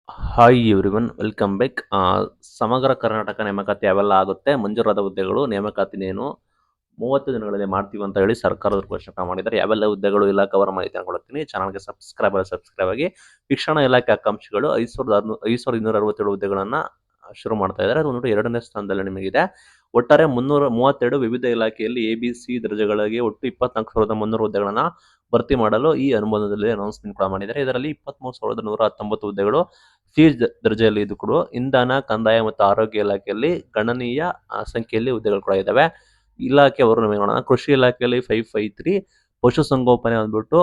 Hi everyone welcome back. ಸಮಗ್ರ ಕರ್ನಾಟಕ ನೇಮಕಾತಿ ಯಾವೆಲ್ಲ ಆಗುತ್ತೆ, ಮಂಜೂರಾದ ಹುದ್ದೆಗಳು ನೇಮಕಾತಿನೇನು 30 ದಿನಗಳಲ್ಲಿ ಮಾಡ್ತೀವಿ ಅಂತ ಹೇಳಿ ಸರ್ಕಾರದವರು ಘೋಷಣೆ ಮಾಡಿದ್ದಾರೆ. ಯಾವೆಲ್ಲ ಹುದ್ದೆಗಳು ಇಲ್ಲ ಕವರ್ ಮಾಹಿತಿ ಅನ್ಕೊಳ್ತೀನಿ. ಚಾನಲ್ಗೆ ಸಬ್ಸ್ಕ್ರೈಬ್ ಆಗಿ. ಶಿಕ್ಷಣ ಇಲಾಖೆ ಆಕಾಂಕ್ಷಿಗಳು 5,267 ಹುದ್ದೆಗಳನ್ನ ಶುರು ಮಾಡ್ತಾ ಇದ್ದಾರೆ. ಅದು ನೋಡಿ 2ನೇ ಸ್ಥಾನದಲ್ಲಿ ನಿಮಗಿದೆ. ಒಟ್ಟಾರೆ 332 ವಿವಿಧ ಇಲಾಖೆಯಲ್ಲಿ ABC ದರ್ಜೆಗಳಿಗೆ ಒಟ್ಟು 24,300 ಹುದ್ದೆಗಳನ್ನ ಭರ್ತಿ ಮಾಡಲು ಈ ಅನುಬಂಧದಲ್ಲಿ ಅನೌನ್ಸ್ಮೆಂಟ್ ಕೂಡ ಮಾಡಿದ್ದಾರೆ. ಇದರಲ್ಲಿ 23,119 ಹುದ್ದೆಗಳು ಸಿ ದರ್ಜೆಯಲ್ಲಿ ಇದು ಕೂಡ ಇಂಧನ, ಕಂದಾಯ ಮತ್ತು ಆರೋಗ್ಯ ಇಲಾಖೆಯಲ್ಲಿ ಗಣನೀಯ ಸಂಖ್ಯೆಯಲ್ಲಿ ಹುದ್ದೆಗಳು ಕೂಡ ಇದಾವೆ. ಇಲಾಖೆ ಅವರು ನೋಡೋಣ. ಕೃಷಿ ಇಲಾಖೆಯಲ್ಲಿ 553, ಪಶುಸಂಗೋಪನೆ ಅಂದ್ಬಿಟ್ಟು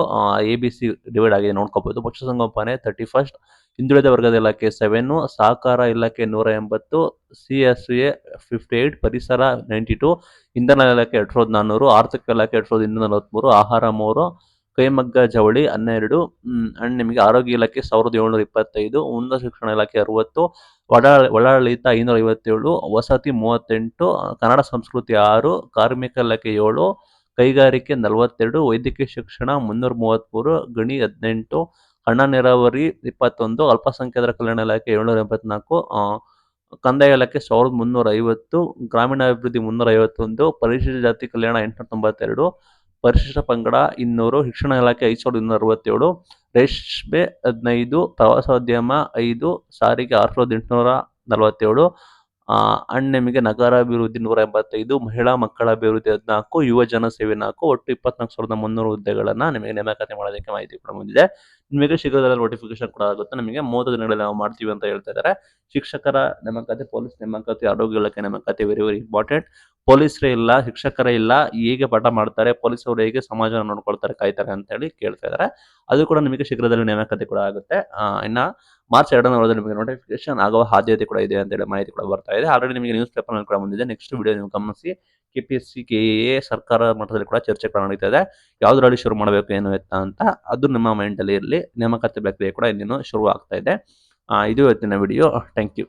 ABC ಡಿವೈಡ್ ಆಗಿದೆ ನೋಡ್ಕೋಬಹುದು. ಪಶುಸಂಗೋಪನೆ 31st, ಹಿಂದುಳಿದ ವರ್ಗದ ಇಲಾಖೆ 7, ಸಹಕಾರ ಇಲಾಖೆ 180, CSA 58, ಪರಿಸರ 92, ಇಂಧನ ಇಲಾಖೆ 2400, ಆರ್ಥಿಕ ಇಲಾಖೆ 2243, ಆಹಾರ 3, ಕೈಮಗ್ಗ ಜವಳಿ 12, ಅಂಡ್ ನಿಮಗೆ ಆರೋಗ್ಯ ಇಲಾಖೆ 1725, ಉನ್ನತ ಶಿಕ್ಷಣ ಇಲಾಖೆ 60, ಒಳಾಡಳಿತ 557, ವಸತಿ 38, ಕನ್ನಡ ಸಂಸ್ಕೃತಿ 6, ಕಾರ್ಮಿಕ ಇಲಾಖೆ 7, ಕೈಗಾರಿಕೆ 42, ವೈದ್ಯಕೀಯ ಶಿಕ್ಷಣ 333, ಗಣಿ 18, ಹಣ ನೀರಾವರಿ 21, ಅಲ್ಪಸಂಖ್ಯಾತರ ಕಲ್ಯಾಣ ಇಲಾಖೆ 784, ಕಂದಾಯ ಇಲಾಖೆ 1350, ಗ್ರಾಮೀಣಾಭಿವೃದ್ಧಿ 351, ಪರಿಶಿಷ್ಟ ಜಾತಿ ಕಲ್ಯಾಣ 892, ಪರಿಶಿಷ್ಟ ಪಂಗಡ 200, ಶಿಕ್ಷಣ ಇಲಾಖೆ 5,267, ರೇಷ್ಮೆ 15, ಪ್ರವಾಸೋದ್ಯಮ 5, ಸಾರಿಗೆ 6,847, ಅಂಡ್ ನಿಮಗೆ ನಗರಾಭಿವೃದ್ಧಿ 185, ಮಹಿಳಾ ಮಕ್ಕಳ ಅಭಿವೃದ್ಧಿ 14, ಯುವ ಜನ ಸೇವೆ 4, ಒಟ್ಟು 24,300 ಹುದ್ದೆಗಳನ್ನ ನಿಮಗೆ ನೇಮಕಾತಿ ಮಾಡೋದಕ್ಕೆ ಮಾಹಿತಿ ಕೂಡ ಬಂದಿದೆ. ನಿಮಗೆ ಶೀಘ್ರದಲ್ಲೇ ನೋಟಿಫಿಕೇಶನ್ ಕೂಡ ಆಗುತ್ತೆ. ನಿಮಗೆ 30 ದಿನಗಳಲ್ಲಿ ನಾವು ಮಾಡ್ತೀವಿ ಅಂತ ಹೇಳ್ತಾ ಇದ್ದಾರೆ. ಶಿಕ್ಷಕರ ನೇಮಕಾತಿ, ಪೊಲೀಸ್ ನೇಮಕಾತಿ, ಆರೋಗ್ಯ ಇಲಾಖೆ ನೇಮಕಾತಿ ವೆರಿ ವೆರಿ ಇಂಪಾರ್ಟೆಂಟ್. ಪೊಲೀಸರೇ ಇಲ್ಲ, ಶಿಕ್ಷಕರೇ ಇಲ್ಲ, ಹೇಗೆ ಪಾಠ ಮಾಡ್ತಾರೆ, ಪೊಲೀಸರು ಹೇಗೆ ಸಮಾಜ ನೋಡ್ಕೊಳ್ತಾರೆ, ಕಾಯ್ತಾರೆ ಅಂತ ಹೇಳಿ ಕೇಳ್ತಾ ಇದ್ದಾರೆ. ಅದು ಕೂಡ ನಿಮಗೆ ಶೀಘ್ರದಲ್ಲಿ ನೇಮಕಾತಿ ಕೂಡ ಆಗುತ್ತೆ. ಇನ್ನ ಮಾರ್ಚ್ 2ನೇ ವಾರದಲ್ಲಿ ನಿಮಗೆ ನೋಟಿಫಿಕೇಶನ್ ಆಗುವ ಸಾಧ್ಯತೆ ಕೂಡ ಇದೆ ಅಂತ ಹೇಳಿ ಮಾಹಿತಿ ಕೂಡ ಬರ್ತಾ ಇದೆ. ಆಲ್ರೆಡಿ ನಿಮಗೆ ನ್ಯೂಸ್ ಪೇಪರ್ ಕೂಡ ಬಂದಿದೆ. ನೆಕ್ಸ್ಟ್ ವಿಡಿಯೋ ನೀವು ಗಮನಿಸಿ. KPSC, KAA ಸರ್ಕಾರ ಮಟ್ಟದಲ್ಲಿ ಕೂಡ ಚರ್ಚೆ ಕೂಡ ನಡೀತಾ ಇದೆ. ಯಾವ್ದ್ರಲ್ಲಿ ಶುರು ಮಾಡಬೇಕು ಏನು ಎತ್ತ ಅಂತ ಅದು ನಿಮ್ಮ ಮೈಂಡ್ ಅಲ್ಲಿ ಇರಲಿ. ನೇಮಕಾತಿ ಪ್ರಕ್ರಿಯೆ ಕೂಡ ಇನ್ನೇನು ಶುರು ಆಗ್ತಾ ಇದೆ. ಇದು ಇವತ್ತಿನ ವಿಡಿಯೋ. Thank you.